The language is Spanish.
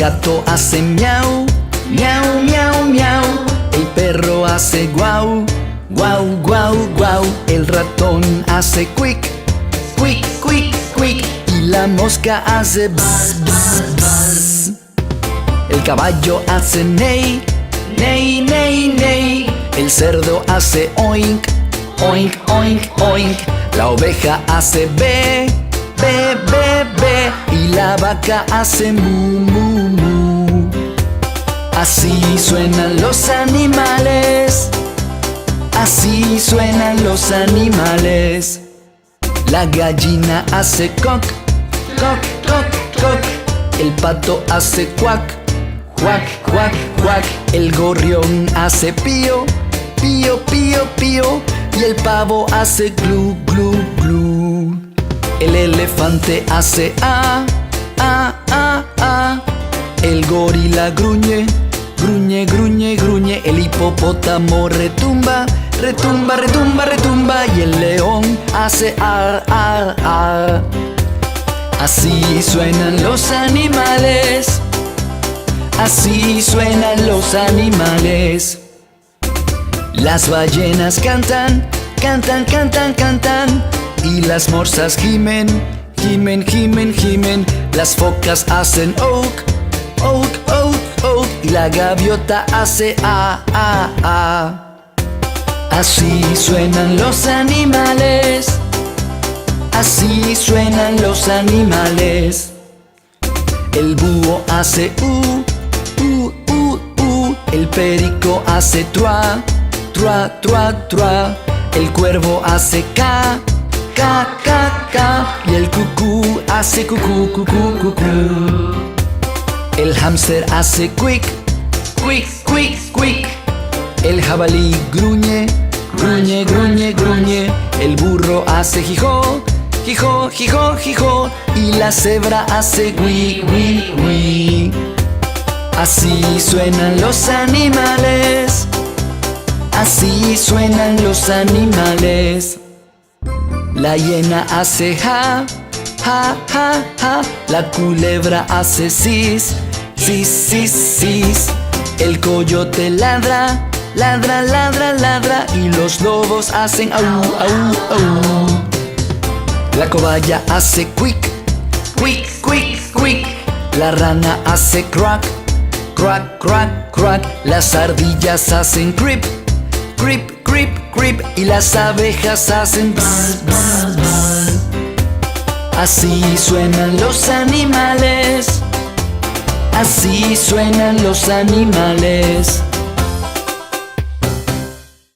gato hace miau, miau, miau, miau. El perro hace guau, guau, guau, guau. El ratón hace quick, quick, quick, quick. Y la mosca hace bzz, bzz, bzz. El caballo hace ney, ney, ney, ney. El cerdo hace oink, oink, oink, oink. La oveja hace be, be, be, be. Y la vaca hace mu, mu, mu. Así suenan los animales. Así suenan los animales. La gallina hace cock, cock, cock, cock. El pato hace quack, quack, quack, quack. El gorrión hace pío, pío, pío, pío. Y el pavo hace glu, glu, glu. El elefante hace ah, ah, ah, ah. El gorila gruñe, gruñe, gruñe, gruñe. El hipopótamo retumba, retumba, retumba, retumba. Y el león hace ar, ar, ar. Así suenan los animales. Así suenan los animales. Las ballenas cantan, cantan, cantan, cantan. Y las morsas gimen, gimen, gimen, gimen. Las focas hacen oak, oak, oak, oak. Y la gaviota hace ah, ah, ah. Así suenan los animales. Así suenan los animales. El búho hace El perico hace trua, trua, trua, trua. El cuervo hace ca, ca, ca, ca. Y el cucú hace cucú, cucú, cucú. El hámster hace quick, quick, quick, quick. El jabalí gruñe, gruñe, gruñe, gruñe. El burro hace jijó, jijó, jijó, jijó. Y la cebra hace gui, gui, gui. Así suenan los animales. Así suenan los animales. La hiena hace ja, ja, ja, ja. La culebra hace sis, sis, sis, sis. El coyote ladra, ladra, ladra, ladra. Y los lobos hacen au, au, au. La cobaya hace quick, quick, quick, quick. La rana hace crack, crack, crack, crack. Las ardillas hacen creep, creep, creep, creep. Y las abejas hacen bzz, bzz, bzz. Así suenan los animales. Así suenan los animales.